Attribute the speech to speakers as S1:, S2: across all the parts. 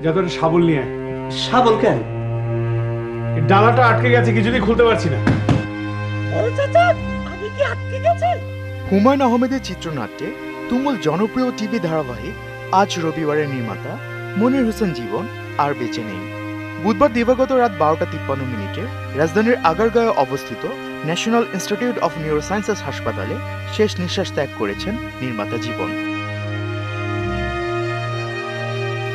S1: যত শাবল নিয়ে আয়।
S2: শাবল কেন?
S1: এই ডালাটা আটকে গেছে, কিছুতেই খুলতে পারছি না।
S3: হুমায়ুন আহমেদের চিত্রনাট্যে তুমুল জনপ্রিয় টিভি ধারাবাহিক আজ রবিবারের নির্মাতা মনির হোসেন জীবন আর বেঁচে নেই। বুধবার দিবাগত রাত 12:53 রাজধানীর আগারগাঁয়ে অবস্থিত ন্যাশনাল ইনস্টিটিউট অফ নিউরোসায়েন্সেস হাসপাতালে শেষ নিঃশ্বাস ত্যাগ করেছেন নির্মাতা জীবন।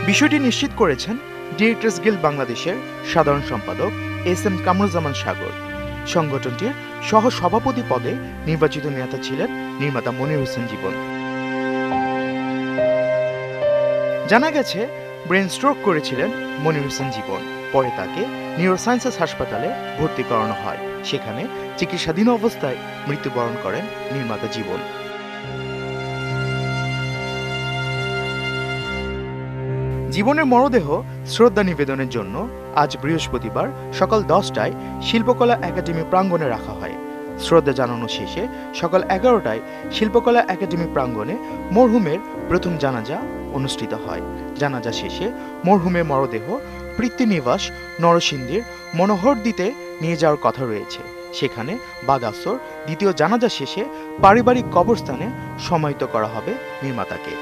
S3: বিষয়টি নিশ্চিত করেছেন ডিরেক্টরস গিল্ড বাংলাদেশের সাধারণ সম্পাদক এস.এম. কামরুজ্জামান সাগর। সংগঠনটির সহ সভাপতি পদে নির্বাচিত নেতা ছিলেন নির্মাতা মনির হোসেন জীবন। জানা গেছে, ব্রেন স্ট্রোক করেছিলেন মনির হোসেন জীবন। পরে তাকে নিউরোসায়েন্সেস হাসপাতালে ভর্তি করানো হয়। সেখানে চিকিৎসাধীন অবস্থায় মৃত্যুবরণ করেন নির্মাতা জীবন। জীবনের মরদেহ শ্রদ্ধা নিবেদনের জন্য আজ বৃহস্পতিবার সকাল 10টায় শিল্পকলা একাডেমি প্রাঙ্গণে রাখা হয়। শ্রদ্ধা জানানো শেষে সকাল 11টায় শিল্পকলা একাডেমি প্রাঙ্গণে মরহুমের প্রথম জানাজা অনুষ্ঠিত হয়। জানাজা শেষে মরহুমের মরদেহ পৃথ্বীনিবাস নরসিংদীর মনোহরদীতে নিয়ে যাওয়ার কথা রয়েছে। সেখানে বাদ-আসর দ্বিতীয় জানাজা শেষে পারিবারিক কবরস্থানে সমাহিত করা হবে নির্মাতাকে।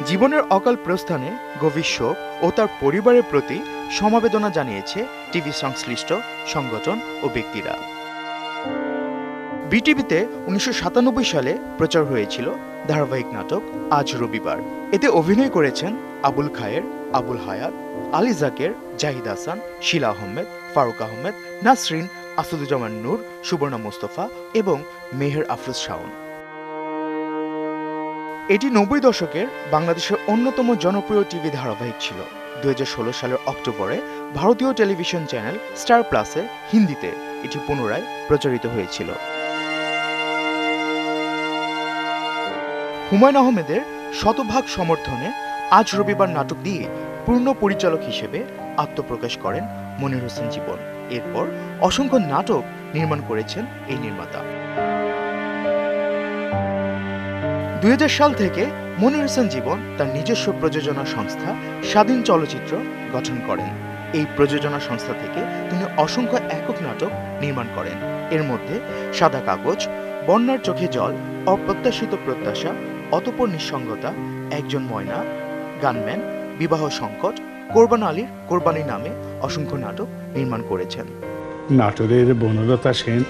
S3: জীবনের অকাল প্রস্থানে গভীর শোক ও তার পরিবারের প্রতি সমবেদনা জানিয়েছে টিভি সংশ্লিষ্ট সংগঠন ও ব্যক্তিরা। বিটিভিতে 1997 সালে প্রচার হয়েছিল ধারাবাহিক নাটক আজ রবিবার। এতে অভিনয় করেছেন আবুল খায়ের, আবুল হায়াত, আলী জাকের, জাহিদ হাসান, শিলা আহমেদ, ফারুক আহমেদ, নাসরিন, আসাদুজ্জামান নূর, সুবর্ণা মোস্তফা এবং মেহের আফরোজ শাওন। এটি 90 দশকের বাংলাদেশের অন্যতম জনপ্রিয় টিভি ধারাবাহিক ছিল। 2016 সালের অক্টোবরে ভারতীয় টেলিভিশন চ্যানেল স্টার প্লাসে হিন্দিতে এটি পুনরায় প্রচারিত হয়েছিল। হুমায়ুন আহমেদের শতভাগ সমর্থনে আজ রবিবার নাটক দিয়ে পূর্ণ পরিচালক হিসেবে আত্মপ্রকাশ করেন মনির হোসেন জীবন। এরপর অসংখ্য নাটক নির্মাণ করেছেন এই নির্মাতা। 2000 সাল থেকে মনির হোসেন জীবন তার নিজস্ব প্রযোজনা সংস্থা স্বাধীন চলচ্চিত্র গঠন করেন। এই প্রযোজনা সংস্থা থেকে তিনি অসংখ্য একক নাটক নির্মাণ করেন। এর মধ্যে সাদা কাগজ, বন্যার চোখে জল, অপ্রত্যাশিত প্রত্যাশা, অতঃপর নিঃসঙ্গতা, একজন ময়না, গানম্যান, বিবাহ সংকট, কোরবান আলীর কোরবানি নামে অসংখ্য নাটক নির্মাণ করেছেন।
S1: নাটোরের বনলতা সেন